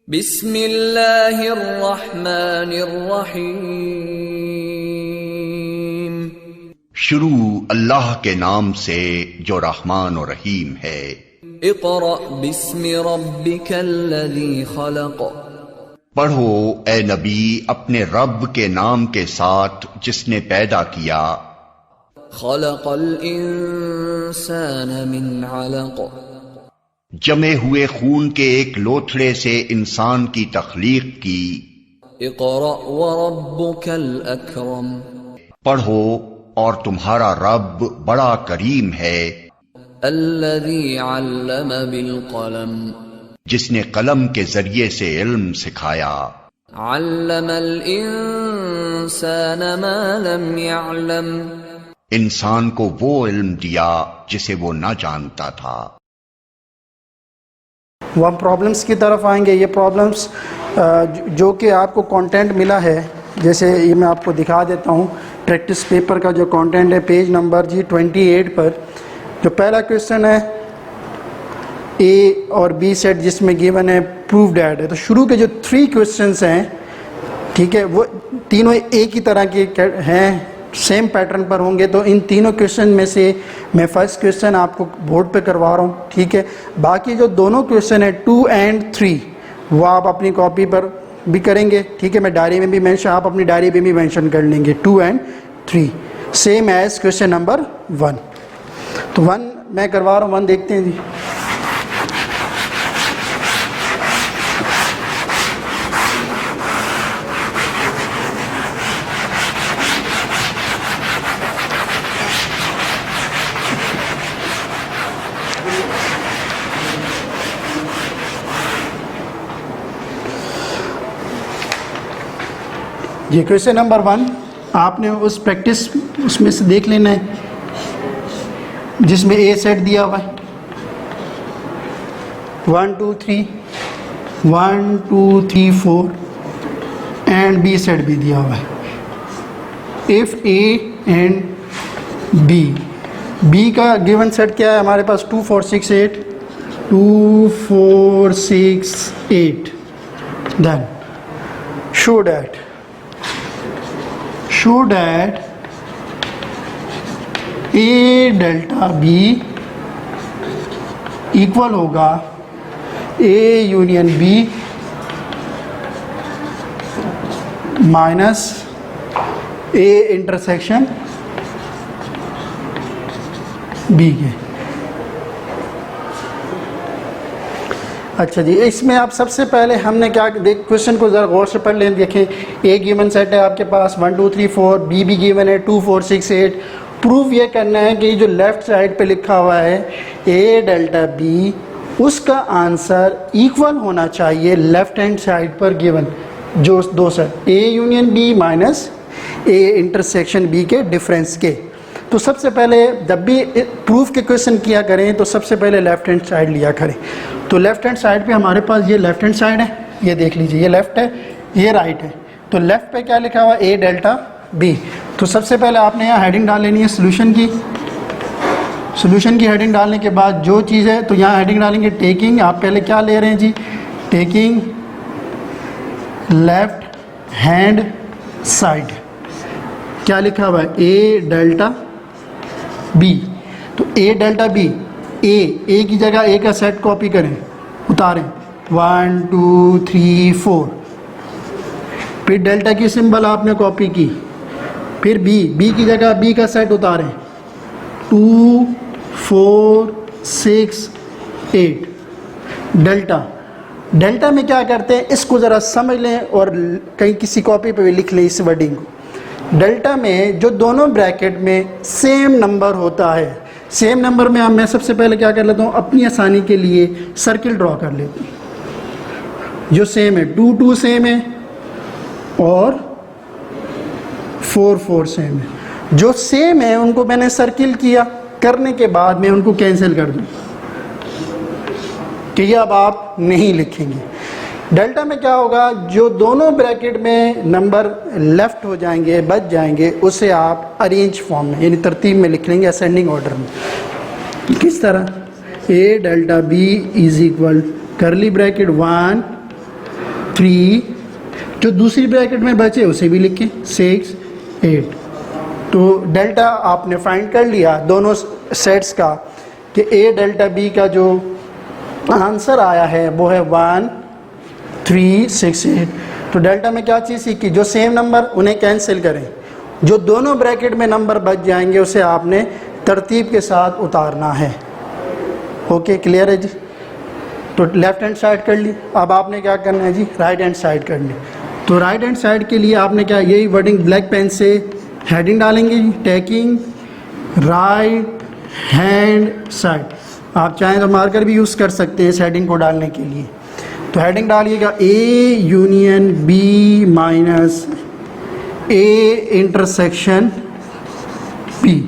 बिस्मिल्लाहिर्रहमानिर्रहीम। शुरू अल्लाह के नाम से जो रहमान और रहीम है। इक़रा बिस्मि रब्बिकल्लज़ी खलक़। पढ़ो ए नबी अपने रब के नाम के साथ जिसने पैदा किया। खलक़ल इंसान मिन अलक़। जमे हुए खून के एक लोथड़े से इंसान की तख्लीक की। इक़रा व रब्बुकल अकरम। पढ़ो और तुम्हारा रब बड़ा करीम है। अल्लज़ी अल्लम बिल क़लम। जिसने कलम के जरिए से इल्म सिखाया। अल्लमल इंसान मा लम यअलम। इंसान को वो इल्म दिया जिसे वो न जानता था। वो हम प्रॉब्लम्स की तरफ आएंगे। ये प्रॉब्लम्स जो कि आपको कंटेंट मिला है, जैसे ये मैं आपको दिखा देता हूँ। प्रैक्टिस पेपर का जो कंटेंट है पेज नंबर 28 पर जो पहला क्वेश्चन है ए और बी सेट जिसमें गिवन है प्रूव डैट है। तो शुरू के जो 3 क्वेश्चंस हैं, ठीक है, वो तीनों एक ही तरह के हैं, सेम पैटर्न पर होंगे। तो इन तीनों क्वेश्चन में से मैं फर्स्ट क्वेश्चन आपको बोर्ड पे करवा रहा हूँ, ठीक है। बाकी जो दोनों क्वेश्चन है 2 और 3 वो आप अपनी कॉपी पर भी करेंगे, ठीक है। मैं डायरी में भी मेंशन, आप अपनी डायरी में भी मेंशन कर लेंगे 2 और 3 सेम एज क्वेश्चन नंबर 1। तो 1 मैं करवा रहा हूँ, 1 देखते हैं जी। ये क्वेश्चन नंबर 1 आपने उस प्रैक्टिस उसमें से देख लेना है जिसमें ए सेट दिया हुआ है 1 2 3 1 2 3 4 एंड बी सेट भी दिया हुआ है। इफ ए एंड बी का गिवन सेट क्या है हमारे पास 2 4 6 8 2 4 6 8। Then show that A delta B equal होगा A union B minus A intersection B के। अच्छा जी, इसमें आप सबसे पहले हमने क्या क्वेश्चन को ज़रा गौर से पढ़ लें। देखें ए गिवन सेट है आपके पास 1 2 3 4, बी भी गिवन है 2 4 6 8। प्रूफ ये करना है कि जो लेफ़्ट साइड पे लिखा हुआ है ए डेल्टा बी उसका आंसर इक्वल होना चाहिए लेफ़्ट हैंड साइड पर गिवन जो दो set A union B minus A intersection B के डिफरेंस के। तो सबसे पहले जब भी प्रूफ के क्वेश्चन किया करें तो सबसे पहले लेफ़्ट हैंड साइड लिया करें। तो लेफ़्ट हैंड साइड पे हमारे पास ये लेफ़्ट हैंड साइड है, ये देख लीजिए, ये लेफ़्ट है ये राइट है। तो लेफ़्ट पे क्या लिखा हुआ ए डेल्टा बी। तो सबसे पहले आपने यहाँ हेडिंग डाल लेनी है सोल्यूशन की हेडिंग डालने के बाद जो चीज़ है तो यहाँ हेडिंग डालेंगे टेकिंग। आप पहले क्या ले रहे हैं जी, टेकिंग लेफ़्ट हैंड साइड। क्या लिखा हुआ है ए डेल्टा बी। तो ए डेल्टा बी ए की जगह ए का सेट कॉपी करें, उतारें 1 2 3 4। फिर डेल्टा की सिंबल आपने कॉपी की। फिर बी की जगह बी का सेट उतारें 2 4 6 8। डेल्टा में क्या करते हैं इसको ज़रा समझ लें और कहीं किसी कॉपी पे भी लिख लें इस वर्डिंग को। डेल्टा में जो दोनों ब्रैकेट में सेम नंबर होता है, सेम नंबर में मैं सबसे पहले क्या कर लेता हूँ, अपनी आसानी के लिए सर्किल ड्रॉ कर लेता हूँ। जो सेम है 2 2 सेम है और 4 4 सेम है। जो सेम है उनको मैंने सर्किल किया, करने के बाद मैं उनको कैंसिल कर दूँ कि ये अब आप नहीं लिखेंगे। डेल्टा में क्या होगा, जो दोनों ब्रैकेट में नंबर लेफ्ट हो जाएंगे बच जाएंगे उसे आप अरेंज फॉर्म में यानी तरतीब में लिख लेंगे असेंडिंग ऑर्डर में। किस तरह, A delta B is equal curly bracket 1 3, जो दूसरी ब्रैकेट में बचे उसे भी लिखें 6, 8। तो डेल्टा आपने फाइंड कर लिया दोनों सेट्स का कि ए डेल्टा बी का जो आंसर आया है वो है 1, 3, 6, 8। तो डेल्टा में क्या चीज़ सीखी, जो सेम नंबर उन्हें कैंसिल करें, जो दोनों ब्रैकेट में नंबर बच जाएंगे उसे आपने तरतीब के साथ उतारना है। ओके, क्लियर है जी। तो लेफ्ट हैंड साइड कर ली, अब आपने क्या करना है जी, राइट हैंड साइड करनी। तो राइट हैंड साइड के लिए आपने क्या, यही वर्डिंग ब्लैक पेन से हेडिंग डालेंगे जी, टेकिंग राइट हैंड साइड। आप चाहें तो मार्कर भी यूज़ कर सकते हैं इस हेडिंग को डालने के लिए। तो हेडिंग डालिएगा A union B minus A intersection B.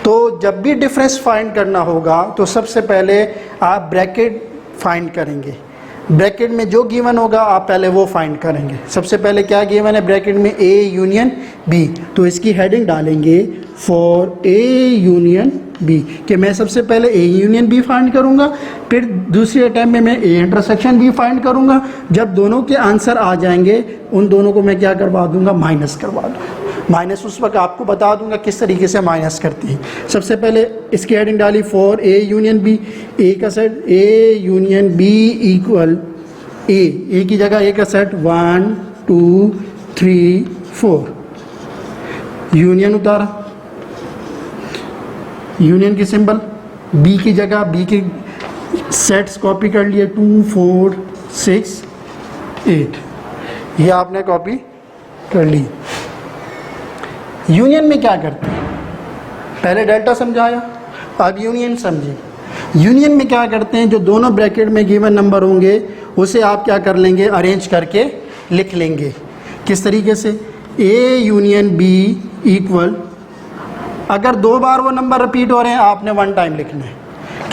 तो जब भी डिफरेंस फाइंड करना होगा तो सबसे पहले आप ब्रैकेट फाइंड करेंगे। ब्रैकेट में जो गिवन होगा आप पहले वो फाइंड करेंगे। सबसे पहले क्या गिवन है ब्रैकेट में, ए यूनियन बी। तो इसकी हेडिंग डालेंगे फॉर ए यूनियन बी, कि मैं सबसे पहले ए यूनियन बी फाइंड करूंगा, फिर दूसरे अटैम्प्ट में मैं ए इंटरसेक्शन बी फाइंड करूंगा। जब दोनों के आंसर आ जाएंगे उन दोनों को मैं क्या करवा दूंगा, माइनस करवा दूंगा। माइनस उस वक्त आपको बता दूंगा किस तरीके से माइनस करते हैं। सबसे पहले इसकी हेडिंग डाली for A union B, A का set A union B equal A की जगह ए का सेट 1, 2, 3, 4। यूनियन उतारा, यूनियन की सिंबल, बी की जगह बी के सेट्स कॉपी कर लिए 2, 4, 6, 8। ये आपने कॉपी कर ली। यूनियन में क्या करते हैं, पहले डेल्टा समझाया, अब यूनियन समझिए। यूनियन में क्या करते हैं, जो दोनों ब्रैकेट में गिवन नंबर होंगे उसे आप क्या कर लेंगे, अरेंज करके लिख लेंगे। किस तरीके से, ए यूनियन बी इक्वल, अगर 2 बार वो नंबर रिपीट हो रहे हैं आपने 1 टाइम लिखना है।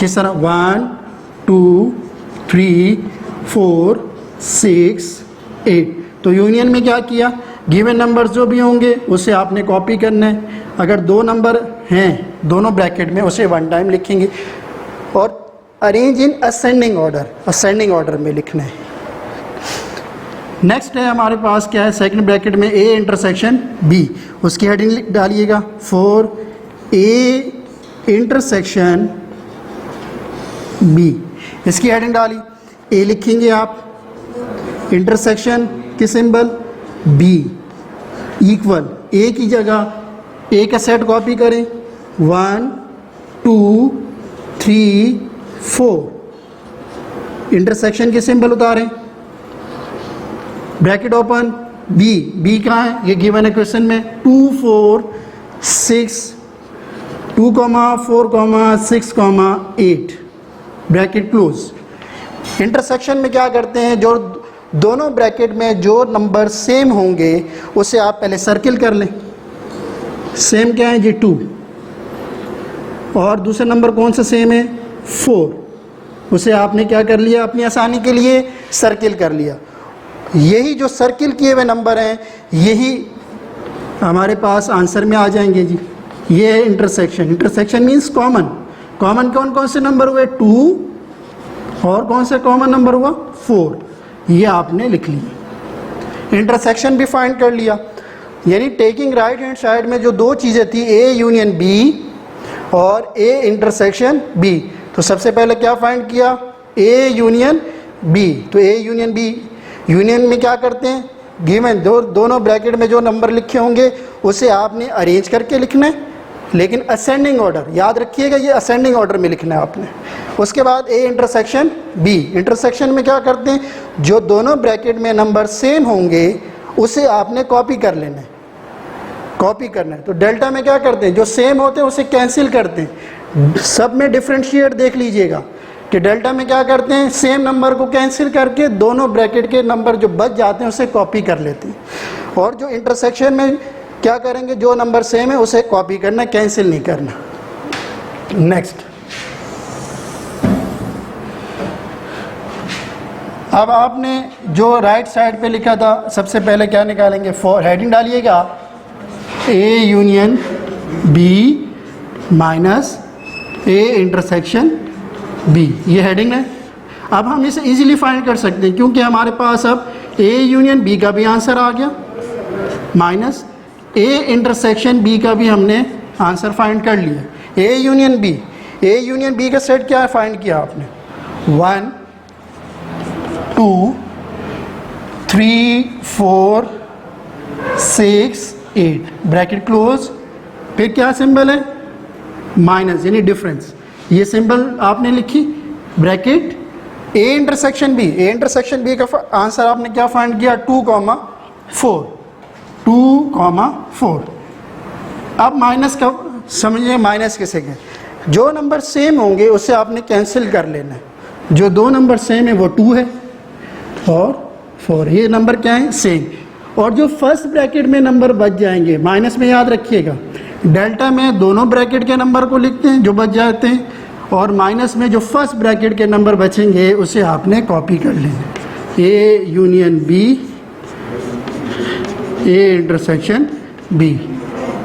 किस तरह, 1, 2, 3, 4, 6, 8। तो यूनियन में क्या किया, गिवन नंबर जो भी होंगे उसे आपने कॉपी करना है। अगर 2 नंबर हैं दोनों ब्रैकेट में उसे 1 टाइम लिखेंगे और arrange in ascending order, ascending order में लिखना है। नेक्स्ट है हमारे पास क्या है, सेकंड ब्रैकेट में ए इंटरसेक्शन बी, उसकी हेडिंग डालिएगा फॉर ए इंटरसेक्शन बी। इसकी हेडिंग डाली, ए लिखेंगे आप, इंटरसेक्शन की सिंबल बी इक्वल, ए की जगह ए का सेट कॉपी करें 1, 2, 3, 4। इंटरसेक्शन के सिंबल उतारें, ब्रैकेट ओपन, बी कहाँ है, ये गिवन है क्वेश्चन में 2, 4, 6, 2, 4, 6, 8, ब्रैकेट क्लोज। इंटरसेक्शन में क्या करते हैं, जो दोनों ब्रैकेट में जो नंबर सेम होंगे उसे आप पहले सर्किल कर लें। सेम क्या है जी, 2, और दूसरा नंबर कौन सा सेम है, 4, उसे आपने क्या कर लिया, अपनी आसानी के लिए सर्किल कर लिया। यही जो सर्किल किए हुए नंबर हैं यही हमारे पास आंसर में आ जाएंगे जी। ये है intersection. Intersection means common. Common कौन कौन से नंबर हुए, 2, और कौन सा कॉमन नंबर हुआ, 4। ये आपने लिख लिया। इंटरसेक्शन भी फाइंड कर लिया, यानी टेकिंग राइट हैंड साइड में जो 2 चीज़ें थी, ए यूनियन बी और ए इंटरसेक्शन बी। तो सबसे पहले क्या फाइंड किया, ए यूनियन बी। तो ए यूनियन बी, यूनियन में क्या करते हैं, गिवन दोनों ब्रैकेट में जो नंबर लिखे होंगे उसे आपने अरेंज करके लिखना है, लेकिन असेंडिंग ऑर्डर, याद रखिएगा ये असेंडिंग ऑर्डर में लिखना है आपने। उसके बाद ए इंटरसेक्शन बी। इंटरसेक्शन में क्या करते हैं, जो दोनों ब्रैकेट में नंबर सेम होंगे उसे आपने कॉपी कर लेना है, कॉपी करना है। तो डेल्टा में क्या करते हैं, जो सेम होते हैं उसे कैंसिल करते हैं। सब में डिफ्रेंशिएट देख लीजिएगा कि डेल्टा में क्या करते हैं, सेम नंबर को कैंसिल करके दोनों ब्रैकेट के नंबर जो बच जाते हैं उसे कॉपी कर लेते हैं। और जो इंटरसेक्शन में क्या करेंगे, जो नंबर सेम है उसे कॉपी करना, कैंसिल नहीं करना। नेक्स्ट, अब आपने जो राइट साइड पे लिखा था सबसे पहले क्या निकालेंगे, फॉर, हेडिंग डालिएगा A union B minus A intersection B, ये हेडिंग है। अब हम इसे इजीली फाइंड कर सकते हैं क्योंकि हमारे पास अब ए यूनियन बी का भी आंसर आ गया माइनस ए इंटरसेक्शन बी का भी हमने आंसर फाइंड कर लिया। ए यूनियन बी का सेट क्या फाइंड किया आपने 1 2 3 4 6 8 ब्रैकेट क्लोज, फिर क्या सिंबल है माइनस यानी डिफरेंस, ये सिंबल आपने लिखी ब्रैकेट ए इंटरसेक्शन बी का आंसर आपने क्या फाइंड किया 2,4। अब माइनस का समझिए, माइनस किसे कहें, जो नंबर सेम होंगे उससे आपने कैंसिल कर लेना है। जो दो नंबर सेम है वो 2 है और 4, ये नंबर क्या है सेम। और जो फर्स्ट ब्रैकेट में नंबर बच जाएंगे माइनस में याद रखिएगा, डेल्टा में दोनों ब्रैकेट के नंबर को लिखते हैं जो बच जाते हैं, और माइनस में जो फर्स्ट ब्रैकेट के नंबर बचेंगे उसे आपने कॉपी कर लेना। A union B, A intersection B,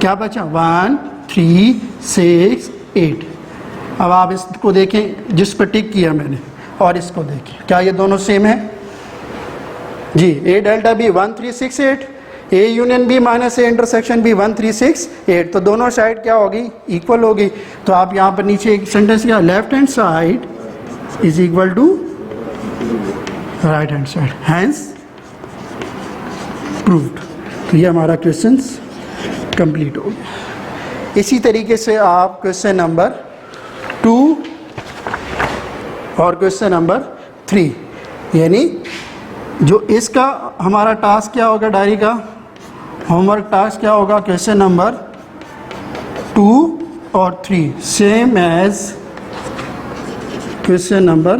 क्या बचा 1 3 6 8। अब आप इसको देखें जिस पर टिक किया मैंने और इसको देखें, क्या ये दोनों सेम है जी। A delta B 1 3 6 8, A union B minus A intersection B 1 3 6 8, तो दोनों साइड क्या होगी इक्वल होगी। तो आप यहाँ पर नीचे एक सेंटेंस क्या, left hand side is equal to right hand side, hence proved. तो ये हमारा क्वेश्चन कंप्लीट हो गया। इसी तरीके से आप क्वेश्चन नंबर 2 और क्वेश्चन नंबर 3, यानी जो इसका हमारा टास्क क्या होगा, डायरी का होमवर्क टास्क क्या होगा, क्वेश्चन नंबर 2 और 3 same as question number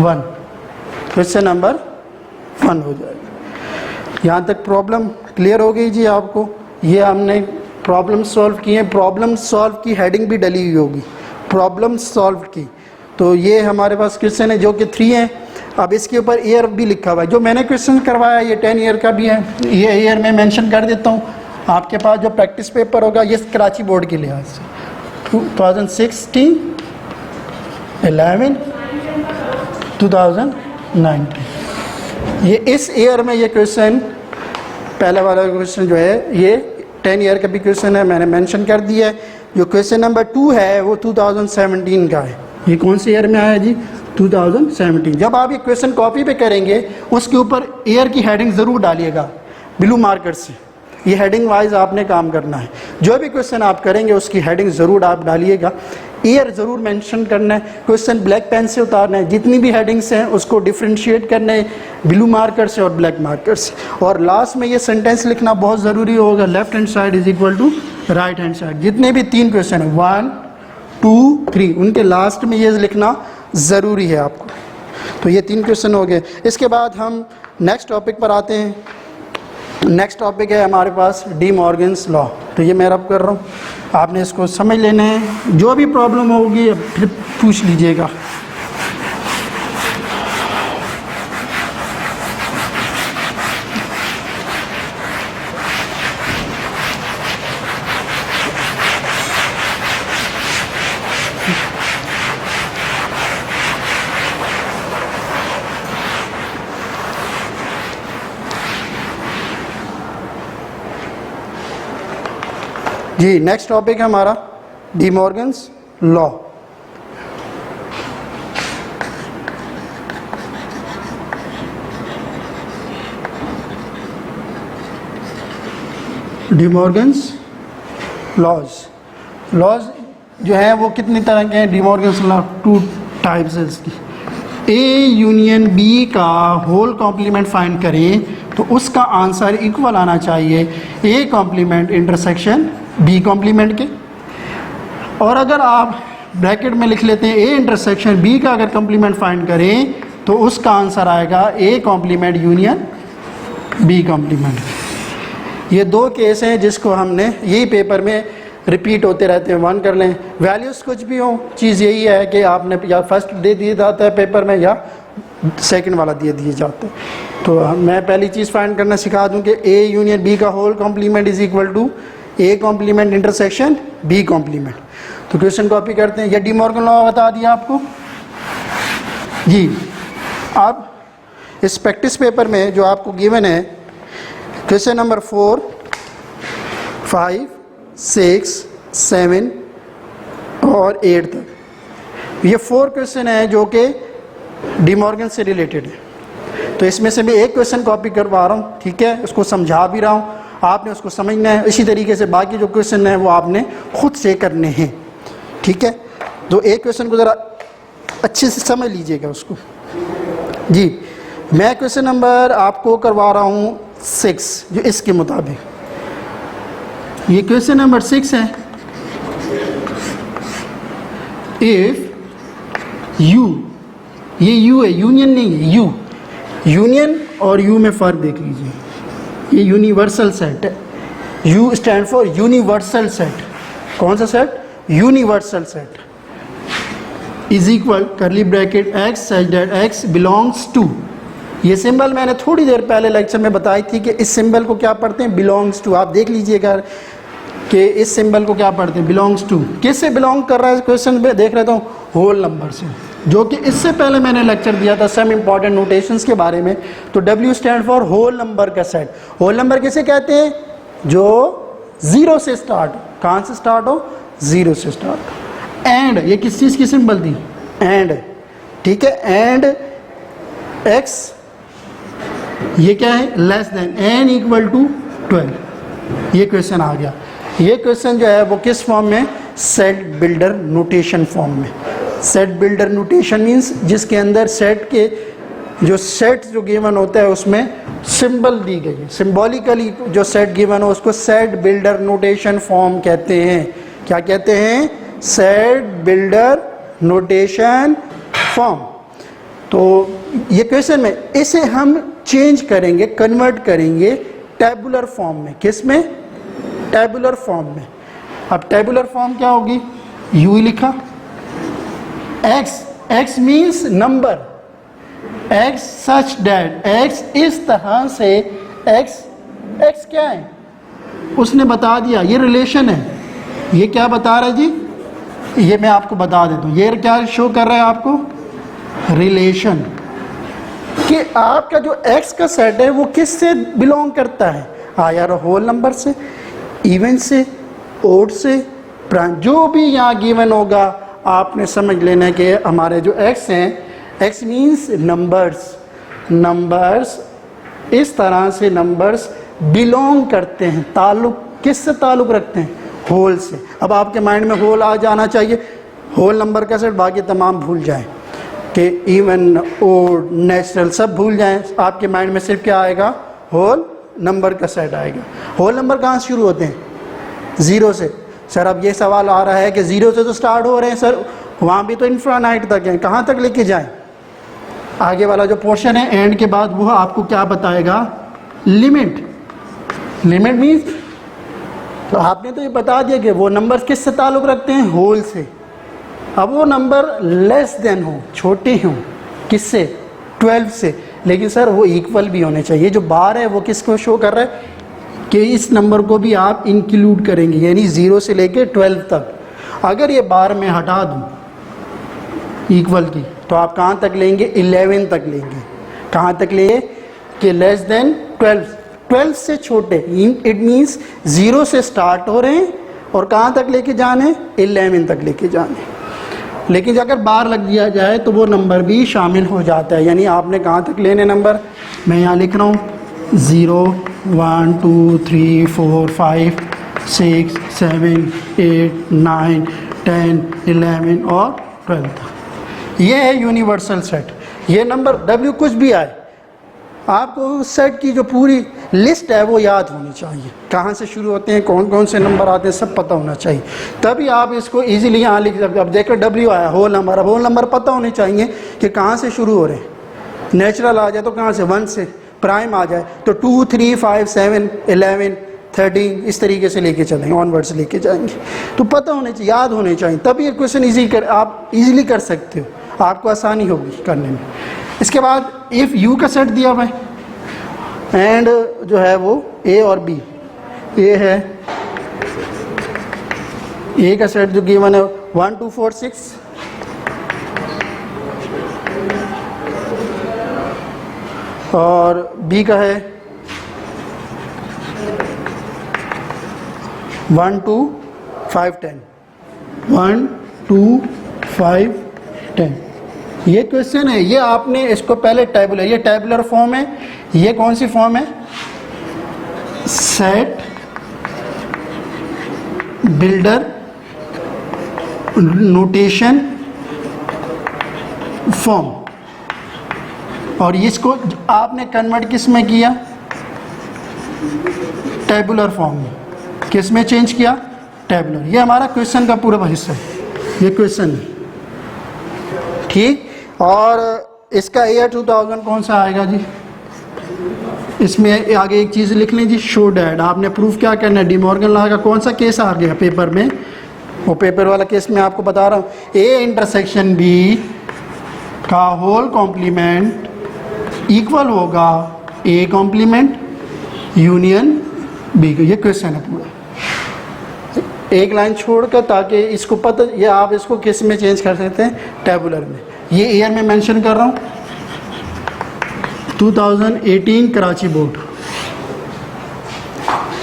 1, question number 1 हो जाएगा। यहाँ तक प्रॉब्लम क्लियर हो गई जी आपको। ये हमने प्रॉब्लम सॉल्व की है, प्रॉब्लम सॉल्व की हेडिंग भी डली हुई होगी, प्रॉब्लम सॉल्व की। तो ये हमारे पास क्वेश्चन है जो कि 3 है। अब इसके ऊपर ईयर भी लिखा हुआ है, जो मैंने क्वेश्चन करवाया ये 10 ईयर का भी है, ये ईयर मैं मेंशन कर देता हूँ। आपके पास जो प्रैक्टिस पेपर होगा ये कराची बोर्ड के लिहाज से 2016, 11, 2019, ये इस ईयर में ये क्वेश्चन, पहला वाला क्वेश्चन जो है ये 10 ईयर का भी क्वेश्चन है, मैंने मेंशन कर दिया है। जो क्वेश्चन नंबर 2 है वो 2017 का है। ये कौन से ईयर में आया जी 2017। जब आप ये क्वेश्चन कॉपी पे करेंगे उसके ऊपर ईयर की हेडिंग ज़रूर डालिएगा ब्लू मार्कर से, ये हेडिंग वाइज आपने काम करना है। जो भी क्वेश्चन आप करेंगे उसकी हेडिंग ज़रूर आप डालिएगा, ईयर ज़रूर मेंशन करना है, क्वेश्चन ब्लैक पेन से उतारना है, जितनी भी हेडिंग्स हैं उसको डिफ्रेंशिएट करना है ब्लू मार्कर से और ब्लैक मार्कर से। और लास्ट में ये सेंटेंस लिखना बहुत ज़रूरी होगा, left hand side is equal to right hand side. जितने भी 3 क्वेश्चन हैं 1 2 3 उनके लास्ट में ये लिखना ज़रूरी है आपको। तो ये 3 क्वेश्चन हो गए। इसके बाद हम नेक्स्ट टॉपिक पर आते हैं। नेक्स्ट टॉपिक है हमारे पास डी मॉर्गन्स लॉ। तो ये मैं रब कर रहा हूँ, आपने इसको समझ लेना है, जो भी प्रॉब्लम होगी फिर पूछ लीजिएगा। जी नेक्स्ट टॉपिक है हमारा De Morgan's law. De Morgan's laws जो है वो कितनी तरह के हैं। डी मॉर्गन्स लॉ 2 टाइप्स है इसकी। ए यूनियन बी का होल कॉम्प्लीमेंट फाइंड करें तो उसका आंसर इक्वल आना चाहिए A complement intersection B complement के। और अगर आप ब्रैकेट में लिख लेते हैं ए इंटरसेक्शन बी का अगर कॉम्प्लीमेंट फाइंड करें तो उसका आंसर आएगा A complement union B complement. ये 2 केस हैं जिसको हमने यही पेपर में रिपीट होते रहते हैं, 1 कर लें। वैल्यूज़ कुछ भी हो, चीज़ यही है कि आपने या फर्स्ट दे दिया जाता है पेपर में या सेकंड वाला दिए जाते हैं। तो मैं पहली चीज़ फाइंड करना सिखा दूं कि ए यूनियन बी का whole complement is equal to A complement intersection B complement. तो क्वेश्चन कॉपी करते हैं। ये डी मॉर्गन लॉ बता दिया आपको जी, अब इस प्रैक्टिस पेपर में जो आपको गिवन है क्वेश्चन नंबर 4, 5, 6, 7 और 8 तक, ये 4 क्वेश्चन है जो कि डिमॉर्गन से रिलेटेड है। तो इसमें से मैं एक क्वेश्चन कॉपी करवा रहा हूँ, ठीक है, उसको समझा भी रहा हूँ, आपने उसको समझना है। इसी तरीके से बाकी जो क्वेश्चन है वो आपने खुद से करने हैं, ठीक है। तो एक क्वेश्चन को ज़रा अच्छे से समझ लीजिएगा उसको। जी, मैं क्वेश्चन नंबर आपको करवा रहा हूँ 6, जो इसके मुताबिक, ये क्वेश्चन नंबर 6 है। इफ यू, ये यू है, यूनियन नहीं है, यू, यूनियन और यू में फ़र्क देख लीजिए, ये यूनिवर्सल सेट है। U stand for universal set. कौन सा सेट? Universal set. Is equal curly bracket x such that x belongs to, ये सिंबल मैंने थोड़ी देर पहले लेक्चर में बताई थी कि इस सिंबल को क्या पढ़ते हैं? Belongs to. आप देख लीजिएगा कि इस सिंबल को क्या पढ़ते हैं? Belongs to. किससे बिलोंग कर रहा है क्वेश्चन में? देख रहे हो, होल नंबर से, जो कि इससे पहले मैंने लेक्चर दिया था सम इंपॉर्टेंट नोटेशंस के बारे में। तो W stand for whole number का सेट। होल नंबर किसे कहते हैं? जो 0 से स्टार्ट, कहाँ से स्टार्ट हो? 0 से स्टार्ट। एंड, ये किस चीज़ की सिंबल थी? एंड, ठीक है। एंड एक्स, ये क्या है? Less than n equal to 12। ये क्वेश्चन आ गया। ये क्वेश्चन जो है वो किस फॉर्म में? सेट बिल्डर नोटेशन फॉर्म में। सेट बिल्डर नोटेशन मीन्स जिसके अंदर सेट के जो सेट जो गिवन होता है उसमें सिंबल दी गई है, सिंबॉलिकली जो सेट गिवन हो उसको सेट बिल्डर नोटेशन फॉर्म कहते हैं। क्या कहते हैं? Set builder notation form. तो ये क्वेश्चन में इसे हम चेंज करेंगे, कन्वर्ट करेंगे टेबुलर फॉर्म में। किस में? टेबुलर फॉर्म में। अब टेबुलर फॉर्म क्या होगी? यू लिखा, x, x means number, x such that, x इस तरह से, एक्स, एक्स क्या है उसने बता दिया, ये रिलेशन है। ये क्या बता रहा है जी? ये मैं आपको बता देता हूँ, ये क्या शो कर रहा है आपको? रिलेशन, कि आपका जो एक्स का सेट है वो किस से बिलोंग करता है? यार होल नंबर से, इवन से, ओड से, प्राइम, जो भी यहाँ गिवन होगा आपने समझ लेना है कि हमारे जो एक्स हैं, एक्स मीन्स नंबर्स, नंबर्स इस तरह से नंबर्स बिलोंग करते हैं, ताल्लुक किस से ताल्लुक रखते हैं? होल से। अब आपके माइंड में होल आ जाना चाहिए, होल नंबर का सेट, बाकी तमाम भूल जाएं कि इवन, ओड, नेचुरल सब भूल जाएं। आपके माइंड में सिर्फ क्या आएगा? होल नंबर का सेट आएगा। होल नंबर कहाँ से शुरू होते हैं? 0 से। सर अब ये सवाल आ रहा है कि 0 से तो स्टार्ट हो रहे हैं सर, वहाँ भी तो इन्फिनिट तक है, कहाँ तक लेके जाएं? आगे वाला जो पोर्शन है एंड के बाद वो आपको क्या बताएगा? लिमिट। लिमिट मीन्स, तो आपने तो ये बता दिया कि वो नंबर किस से ताल्लुक़ रखते हैं? होल से। अब वो नंबर लेस देन हो, छोटे हों, किससे? 12 से। लेकिन सर वो इक्वल भी होने चाहिए। जो बार है वो किसको शो कर रहा है? कि इस नंबर को भी आप इंक्लूड करेंगे, यानी 0 से लेके 12 तक। अगर ये बार में हटा दूँ इक्वल की, तो आप कहाँ तक लेंगे? 11 तक लेंगे। कहाँ तक लेंगे? कि लेस देन 12, 12 से छोटे। इट मीन्स 0 से स्टार्ट हो रहे हैं और कहाँ तक लेके जाने? 11 तक लेके जाने। लेकिन अगर बार लग दिया जाए तो वो नंबर भी शामिल हो जाता है। यानी आपने कहाँ तक लेने नंबर? मैं यहाँ लिख रहा हूँ 0, 1, 2, 3, 4, 5, 6, 7, 8, 9, 10, 11 और 12 तक। ये है यूनिवर्सल सेट। ये नंबर W कुछ भी आए, आपको उस सेट की जो पूरी लिस्ट है वो याद होनी चाहिए। कहाँ से शुरू होते हैं, कौन कौन से नंबर आते हैं, सब पता होना चाहिए, तभी आप इसको इजीली यहाँ लिख सकते। अब देखो W आया, होल नंबर। अब होल नंबर पता होने चाहिए कि कहाँ से शुरू हो रहे हैं। नेचुरल आ जाए तो कहाँ से? 1 से। प्राइम आ जाए तो 2, 3, 5, 7, 11, 13 इस तरीके से लेके चलेंगे, ऑनवर्ड्स लेके जाएंगे। तो पता होने चाहिए, याद होने चाहिए, तभी ये क्वेश्चन आप इजीली कर सकते हो, आपको आसानी होगी करने में। इसके बाद इफ़ यू का सेट दिया हुआ है एंड जो है वो ए और बी, ए है, ए का सेट जो गिवन है 1, 2, 4, 6, और बी का है 1 2 5 10, 1 2 5 10। ये क्वेश्चन है, ये आपने इसको पहले टेबुलर, ये टेबुलर फॉर्म है, ये कौन सी फॉर्म है, सेट बिल्डर नोटेशन फॉर्म, और इसको आपने कन्वर्ट किस में किया, टेबुलर फॉर्म में। किस में चेंज किया, टेबुलर। ये हमारा क्वेश्चन का पूरा हिस्सा है, ये क्वेश्चन है, ठीक। और इसका ईयर 2000 कौन सा आएगा जी, इसमें आगे एक चीज़ लिख लें जी, शो डैट। आपने प्रूफ क्या करना है, डी मॉर्गन लॉ का कौन सा केस आ गया पेपर में, वो पेपर वाला केस में आपको बता रहा हूँ, ए इंटरसेक्शन बी का होल कॉम्प्लीमेंट इक्वल होगा ए कॉम्प्लीमेंट यूनियन बी का। ये क्वेश्चन है पूरा, एक लाइन छोड़कर, ताकि इसको पता, ये आप इसको किस में चेंज कर सकते हैं, टेबुलर में। ये ईयर में मेंशन कर रहा हूँ 2018 कराची बोर्ड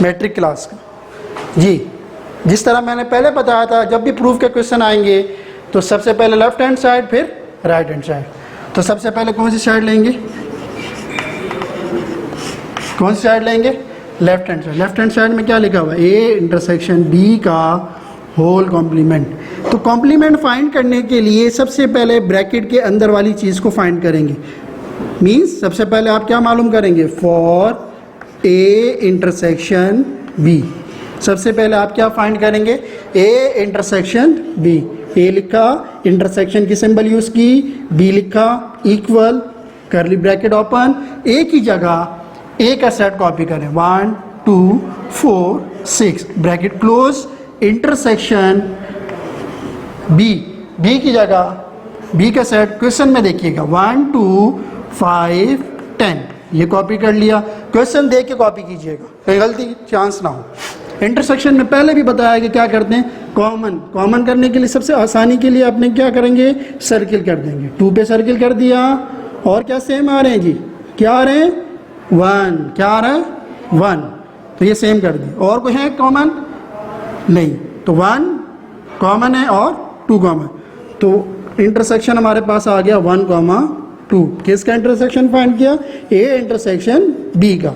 मैट्रिक क्लास का जी। जिस तरह मैंने पहले बताया था, जब भी प्रूफ के क्वेश्चन आएंगे तो सबसे पहले लेफ्ट हैंड साइड, फिर राइट हैंड साइड। तो सबसे पहले कौन सी साइड लेंगे, कौन सी साइड लेंगे, left hand side. Left hand side में क्या लिखा हुआ है, ए इंटरसेक्शन बी का होल कॉम्प्लीमेंट। तो कॉम्प्लीमेंट फाइंड करने के लिए सबसे पहले ब्रैकेट के अंदर वाली चीज़ को फाइंड करेंगे। मीन्स सबसे पहले आप क्या मालूम करेंगे, फॉर ए इंटरसेक्शन बी। सबसे पहले आप क्या फाइंड करेंगे, ए इंटरसेक्शन बी। ए लिखा, इंटरसेक्शन की सिंबल यूज की, बी लिखा, इक्वल, करली ब्रैकेट ओपन, ए की जगह ए का सेट कॉपी करें, 1 2 4 6 bracket close, intersection B, B की जगह बी का सेट क्वेश्चन में देखिएगा 1 2 5 10, ये कॉपी कर लिया। क्वेश्चन देख के कॉपी कीजिएगा, कोई गलती चांस ना हो। इंटरसेक्शन में पहले भी बताया कि क्या करते हैं, कॉमन करने के लिए सबसे आसानी के लिए अपने क्या करेंगे, सर्किल कर देंगे। 2 पे सर्किल कर दिया, और क्या सेम आ रहे हैं जी, क्या आ रहे हैं, 1, क्या आ रहा है 1, तो ये सेम कर दिया। और कोई है कॉमन, नहीं, तो 1 कॉमन है और 2 कॉमन, तो इंटरसेक्शन हमारे पास आ गया 1, 2। किसका इंटरसेक्शन फाइंड किया, ए इंटरसेक्शन बी का।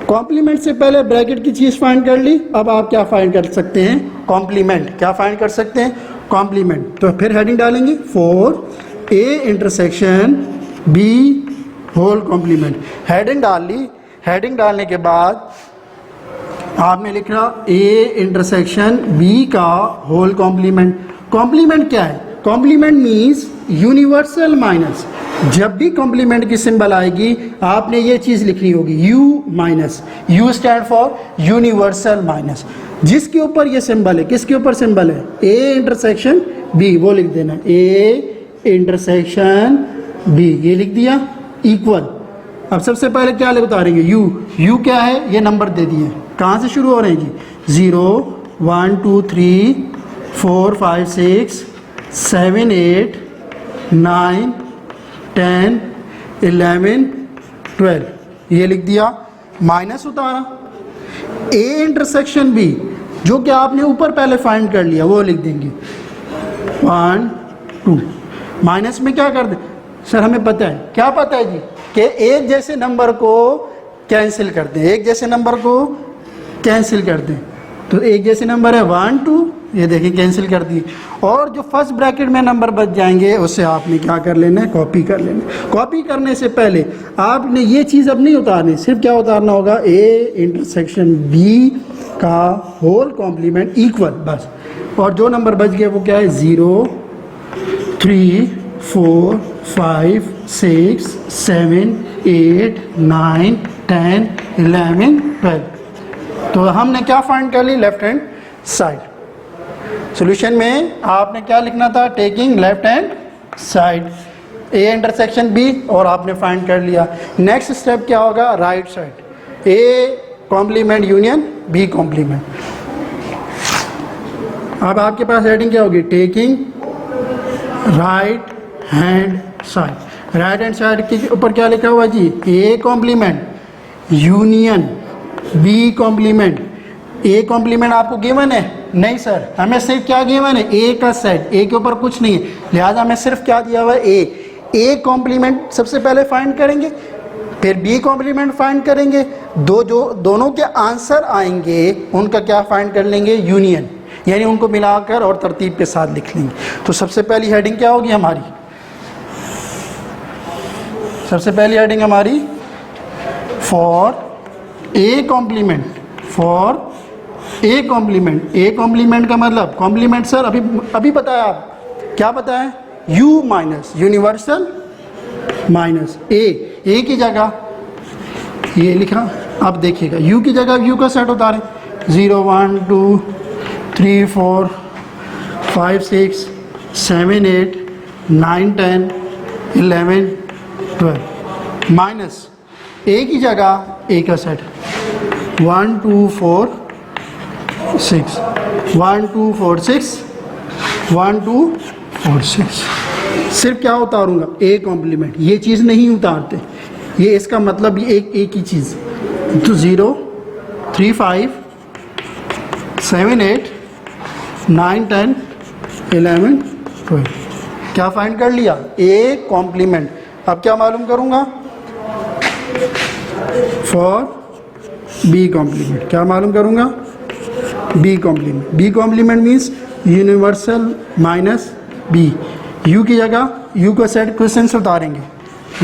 कॉम्प्लीमेंट से पहले ब्रैकेट की चीज़ फाइंड कर ली, अब आप क्या फाइंड कर सकते हैं, कॉम्प्लीमेंट। क्या फाइंड कर सकते हैं, कॉम्प्लीमेंट। तो फिर हेडिंग डालेंगे, for A intersection B whole complement. Heading डाल ली, हेडिंग डालने के बाद आपने लिखा ए इंटरसेक्शन बी का होल कॉम्प्लीमेंट। कॉम्प्लीमेंट क्या है, कॉम्प्लीमेंट मीन्स यूनिवर्सल माइनस। जब भी कॉम्प्लीमेंट की सिंबल आएगी आपने ये चीज़ लिखनी होगी, you minus, you stand for universal minus. जिसके ऊपर ये सिंबल है, किसके ऊपर सिंबल है, ए इंटरसेक्शन बी, वो लिख देना, ए इंटरसेक्शन बी, ये लिख दिया, इक्वल। अब सबसे पहले क्या उतारेंगे, यू। यू क्या है, ये नंबर दे दिए, कहाँ से शुरू हो रहे हैं जी, 0 1 2 3 4 5 6 7 8 9 10 11 12, ये लिख दिया, माइनस उतारा। ए इंटरसेक्शन बी, जो कि आपने ऊपर पहले फाइंड कर लिया, वो लिख देंगे 1 2। माइनस में क्या कर दे, सर हमें पता है, क्या पता है जी, कि एक जैसे नंबर को कैंसिल कर दें, एक जैसे नंबर को कैंसिल कर दें। तो एक जैसे नंबर है 1 2, ये देखिए कैंसिल कर दी, और जो फर्स्ट ब्रैकेट में नंबर बच जाएंगे उससे आपने क्या कर लेना है, कॉपी कर लेना है। कॉपी करने से पहले आपने ये चीज़ अब नहीं उतारनी, सिर्फ क्या उतारना होगा, ए इंटरसेक्शन बी का होल कॉम्प्लीमेंट इक्वल, बस। और जो नंबर बच गया वो क्या है, 0 3 4 5 6 7 8 9 10 11 12। तो हमने क्या फाइंड कर ली, लेफ्ट हैंड साइड। सॉल्यूशन में आपने क्या लिखना था, taking left hand side, A intersection B, और आपने फाइंड कर लिया। नेक्स्ट स्टेप क्या होगा, right side, A complement union B complement. अब आपके पास हेडिंग क्या होगी, taking right hand side. Right hand side के ऊपर क्या लिखा हुआ जी, A complement union B complement. A complement आपको गिवन है? नहीं सर, हमें सिर्फ क्या गिवन है, ए का सेट, ए के ऊपर कुछ नहीं है, लिहाजा हमें सिर्फ क्या दिया हुआ है, ए कॉम्प्लीमेंट सबसे पहले फाइंड करेंगे, फिर बी कॉम्प्लीमेंट फाइंड करेंगे, दोनों के आंसर आएंगे उनका क्या फाइंड कर लेंगे, यूनियन, यानी उनको मिलाकर और तरतीब के साथ लिख लेंगे। तो सबसे पहली हेडिंग क्या होगी हमारी, सबसे पहली हेडिंग हमारी for A complement, for A complement. A complement का मतलब, कॉम्प्लीमेंट सर अभी बताया, आप क्या बताया, U minus universal minus A की जगह ये लिखा, अब देखिएगा यू की जगह यू का सेट उतारें, 0 1 2 3 4 5 6 7 8 9 10 11 12 माइनस ए की जगह ए का सेट 1 2 4 6 1 2 4 6 1 2 4 6। सिर्फ क्या उतारूंगा, ए कॉम्प्लीमेंट, ये चीज़ नहीं उतारते, ये इसका मतलब ये एक ही चीज़। तो 0 3 5 7 8 9 10 11 12 क्या फाइंड कर लिया, ए कॉम्प्लीमेंट। अब क्या मालूम करूंगा, फॉर बी कॉम्प्लीमेंट, क्या मालूम करूंगा, B complement. B complement means universal minus B, U की जगह यू का सेट क्वेश्चन से उतारेंगे,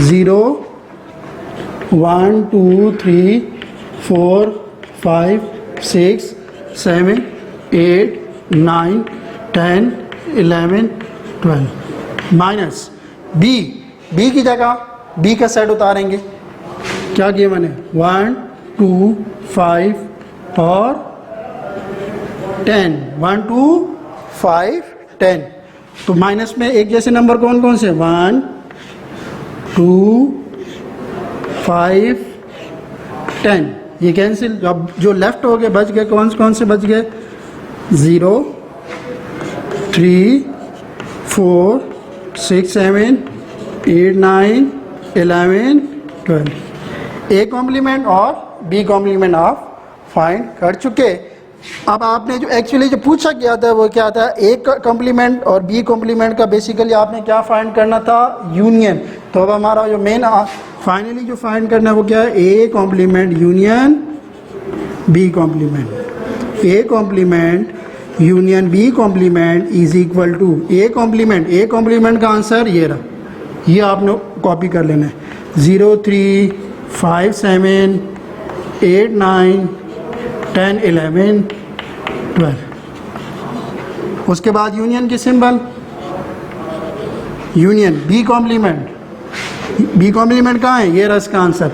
0 1 2 3 4 5 6 7 8 9 10 11 12 माइनस बी, बी की जगह बी का सेट उतारेंगे, क्या गिवन है, 1 2 5 और 10, 1 2 5 10। तो माइनस में एक जैसे नंबर कौन कौन से, 1 2 5 10, ये कैंसिल, अब जो लेफ्ट हो गए बच गए कौन से बच गए, 0 3 4 6 7 8 9 11 12। ए कॉम्प्लीमेंट और बी कॉम्प्लीमेंट आप फाइंड कर चुके। अब आपने जो एक्चुअली जो पूछा गया था वो क्या था, ए कॉम्प्लीमेंट और बी कॉम्प्लीमेंट का बेसिकली आपने क्या फाइंड करना था, यूनियन। तो अब हमारा जो मेन फाइनली जो फाइंड करना है वो क्या है, A complement union B complement. A complement union B complement is equal to A complement का आंसर ये रहा, ये आपने कॉपी कर लेना है, 0 3 5 7 8 9 10 11 12। उसके बाद यूनियन की सिंबल, यूनियन बी कॉम्प्लीमेंट कहाँ है, ये रहा इसका आंसर,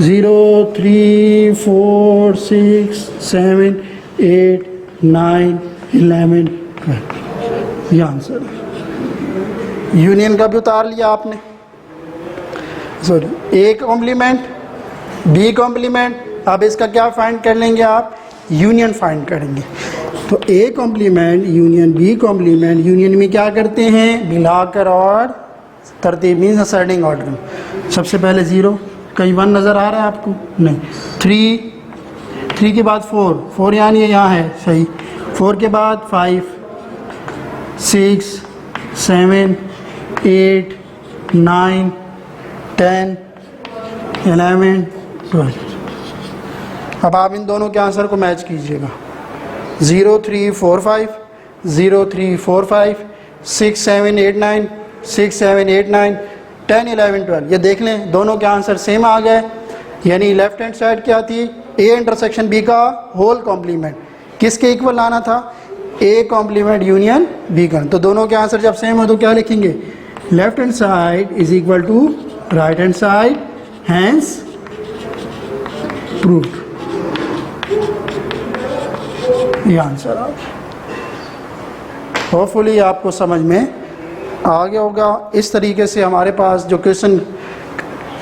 0 3 4 6 7 8 9 11 12, ये आंसर है। यूनियन का भी उतार लिया आपने, sorry, A complement B complement. अब इसका क्या फाइंड कर लेंगे आप, यूनियन फाइंड करेंगे। तो A complement union B complement, union में क्या करते हैं, मिलाकर और तरतीब मीन्स असेंडिंग ऑर्डर में। सबसे पहले 0, कहीं 1 नज़र आ रहा है आपको, नहीं, 3 के बाद 4 यानी यहाँ है सही, 4 के बाद 5 6 7 8 9 10 11 12। अब आप इन दोनों के आंसर को मैच कीजिएगा, 0 3 4 5 0 3 4 5 6 7 8 9 6 7 8 9 10 11 12। ये देख लें दोनों के आंसर सेम आ गए, यानी लेफ्ट हैंड साइड क्या थी, ए इंटरसेक्शन बी का होल कॉम्प्लीमेंट, किसके इक्वल आना था, ए कॉम्प्लीमेंट यूनियन बी का। तो दोनों के आंसर जब सेम हो तो क्या लिखेंगे, left hand side is equal to right hand side, hence proved. ये आंसर आ गया। होपफुली आपको समझ में आ गया होगा। इस तरीके से हमारे पास जो क्वेश्चन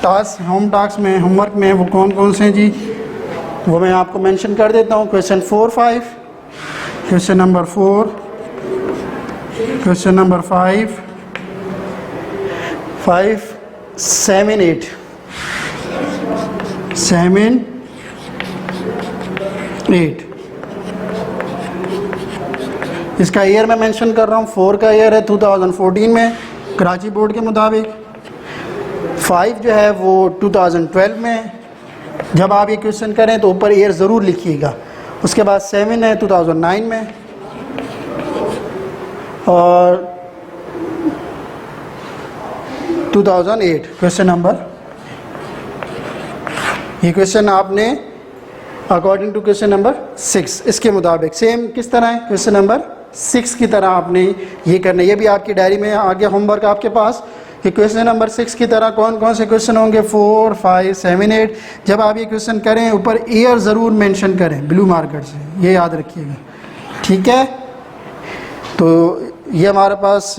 टास्क होम टास्क में होमवर्क में वो कौन कौन से हैं जी, वो मैं आपको मेंशन कर देता हूँ। Question 4 5, question number 4, question number 5 7 8 इसका ईयर मैं मेंशन कर रहा हूँ, 4 का ईयर है 2014 में कराची बोर्ड के मुताबिक, 5 जो है वो 2012 में। जब आप ये क्वेश्चन करें तो ऊपर ईयर ज़रूर लिखिएगा। उसके बाद 7 है 2009 में, और 2008 क्वेश्चन नंबर। ये क्वेश्चन आपने अकॉर्डिंग टू क्वेश्चन नंबर 6 इसके मुताबिक सेम किस तरह है, क्वेश्चन नंबर 6 की तरह आपने ये करना है। ये भी आपकी डायरी में आ गया होमवर्क आपके पास कि क्वेश्चन नंबर 6 की तरह कौन कौन से क्वेश्चन होंगे, 4 5 7 8। जब आप ये क्वेश्चन करें ऊपर ईयर ज़रूर मेंशन करें ब्लू मार्कर से, ये याद रखिएगा, ठीक है। तो ये हमारे पास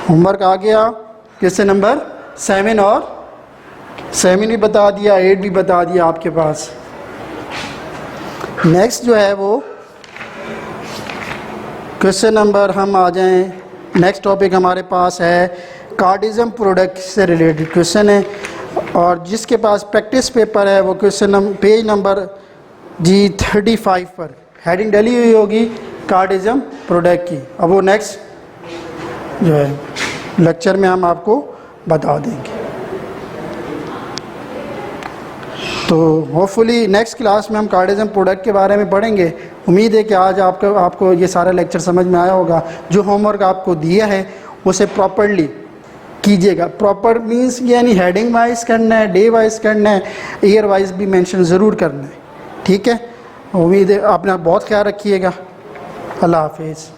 होमवर्क आ गया, क्वेश्चन नंबर 7 और 7 भी बता दिया, 8 भी बता दिया आपके पास। नेक्स्ट जो है वो क्वेश्चन नंबर, हम आ जाएं, नेक्स्ट टॉपिक हमारे पास है कार्डिज्म प्रोडक्ट से रिलेटेड क्वेश्चन है, और जिसके पास प्रैक्टिस पेपर है वो क्वेश्चन पेज नंबर जी 35 पर हेडिंग डली हुई होगी कार्डिज्म प्रोडक्ट की। अब वो नेक्स्ट जो है लेक्चर में हम आपको बता देंगे। तो होपफुली नेक्स्ट क्लास में हम कार्डिज्म प्रोडक्ट के बारे में पढ़ेंगे। उम्मीद है कि आज आपको ये सारा लेक्चर समझ में आया होगा। जो होमवर्क आपको दिया है उसे प्रॉपरली कीजिएगा। प्रॉपर मींस यानी हेडिंग वाइज करना है, डे वाइज करना है, ईयर वाइज भी मेंशन ज़रूर करना है, ठीक है। उम्मीद है, अपना बहुत ख्याल रखिएगा। अल्लाह हाफिज़।